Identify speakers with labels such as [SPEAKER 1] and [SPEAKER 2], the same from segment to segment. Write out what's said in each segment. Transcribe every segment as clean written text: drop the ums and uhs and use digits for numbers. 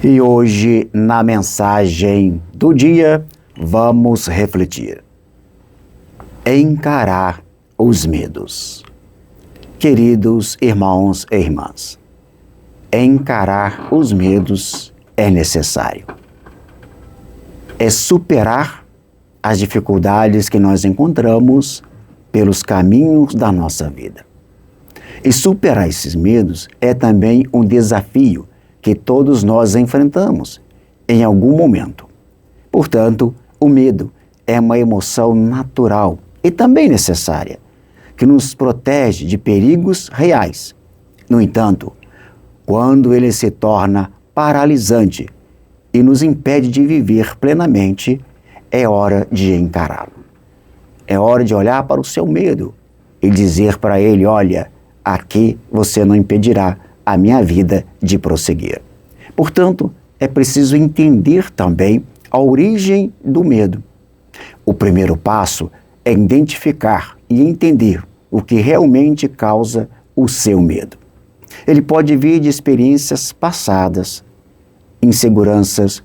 [SPEAKER 1] E hoje, na mensagem do dia, vamos refletir. Encarar os medos. Queridos irmãos e irmãs, encarar os medos é necessário. É superar as dificuldades que nós encontramos pelos caminhos da nossa vida. E superar esses medos é também um desafio que todos nós enfrentamos em algum momento. Portanto, o medo é uma emoção natural e também necessária, que nos protege de perigos reais. No entanto, quando ele se torna paralisante e nos impede de viver plenamente, é hora de encará-lo. É hora de olhar para o seu medo e dizer para ele: olha, aqui você não impedirá a minha vida de prosseguir. Portanto, é preciso entender também a origem do medo. O primeiro passo é identificar e entender o que realmente causa o seu medo. Ele pode vir de experiências passadas, inseguranças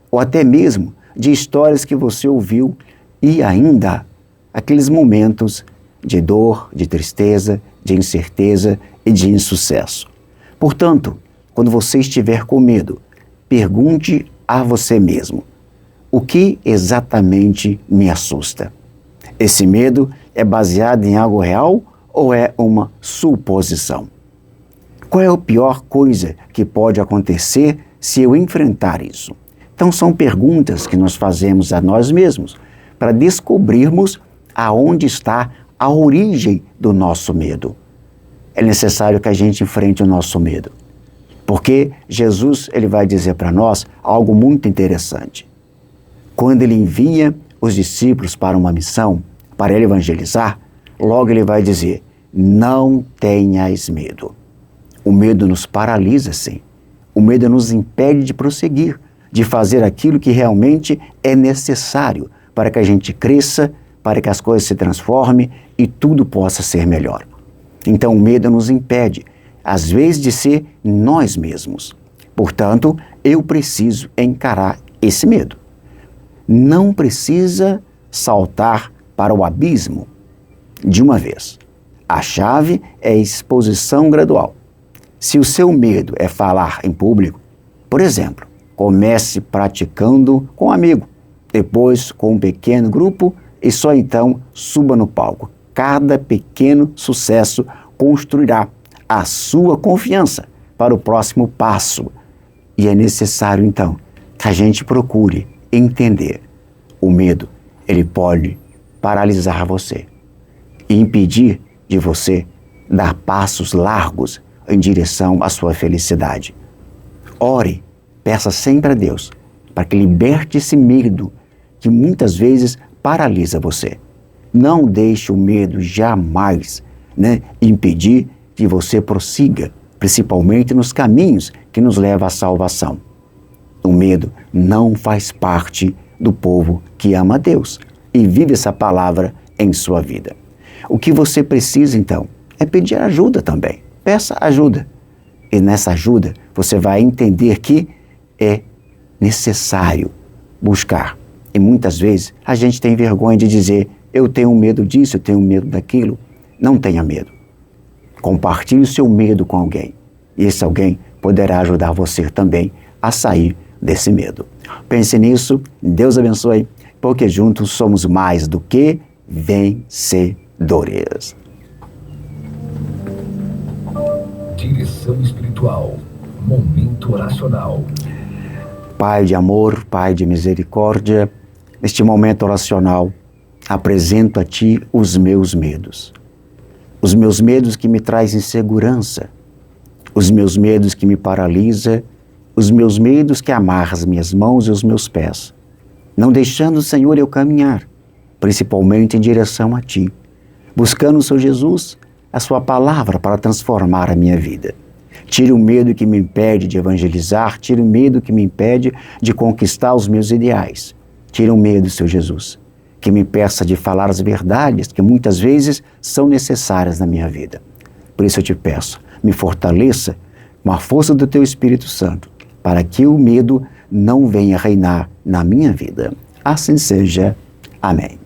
[SPEAKER 1] ou até mesmo de histórias que você ouviu e ainda aqueles momentos de dor, de tristeza, de incerteza e de insucesso. Portanto, quando você estiver com medo, pergunte a você mesmo: o que exatamente me assusta? Esse medo é baseado em algo real ou é uma suposição? Qual é a pior coisa que pode acontecer se eu enfrentar isso? Então são perguntas que nós fazemos a nós mesmos para descobrirmos aonde está a origem do nosso medo. É necessário que a gente enfrente o nosso medo, porque Jesus ele vai dizer para nós algo muito interessante. Quando ele envia os discípulos para uma missão, para ele evangelizar, logo ele vai dizer: não tenhais medo. O medo nos paralisa, sim. O medo nos impede de prosseguir, de fazer aquilo que realmente é necessário para que a gente cresça, para que as coisas se transformem e tudo possa ser melhor. Então o medo nos impede, às vezes, de ser nós mesmos. Portanto, eu preciso encarar esse medo. Não precisa saltar para o abismo de uma vez. A chave é a exposição gradual. Se o seu medo é falar em público, por exemplo, comece praticando com um amigo, depois com um pequeno grupo e só então suba no palco. Cada pequeno sucesso construirá a sua confiança para o próximo passo. E é necessário então que a gente procure entender. O medo, ele pode paralisar você e impedir de você dar passos largos em direção à sua felicidade. Ore, peça sempre a Deus para que liberte esse medo que muitas vezes paralisa você. Não deixe o medo jamais impedir que você prossiga, principalmente nos caminhos que nos levam à salvação. O medo não faz parte do povo que ama a Deus e vive essa palavra em sua vida. O que você precisa, então, é pedir ajuda também. Peça ajuda. E nessa ajuda, você vai entender que é necessário buscar. E muitas vezes a gente tem vergonha de dizer: eu tenho medo disso, eu tenho medo daquilo. Não tenha medo. Compartilhe o seu medo com alguém. E esse alguém poderá ajudar você também a sair desse medo. Pense nisso, Deus abençoe, porque juntos somos mais do que vencedores.
[SPEAKER 2] Direção espiritual, momento oracional.
[SPEAKER 1] Pai de amor, Pai de misericórdia, neste momento oracional, apresento a Ti os meus medos. Os meus medos que me trazem insegurança, os meus medos que me paralisam, os meus medos que amarram as minhas mãos e os meus pés, não deixando, Senhor, eu caminhar, principalmente em direção a Ti, buscando, Senhor Jesus, a Sua palavra para transformar a minha vida. Tire o medo que me impede de evangelizar, tire o medo que me impede de conquistar os meus ideais. Tire o medo, Senhor Jesus, que me impeça de falar as verdades que muitas vezes são necessárias na minha vida. Por isso eu te peço, me fortaleça com a força do Teu Espírito Santo, para que o medo não venha reinar na minha vida. Assim seja. Amém.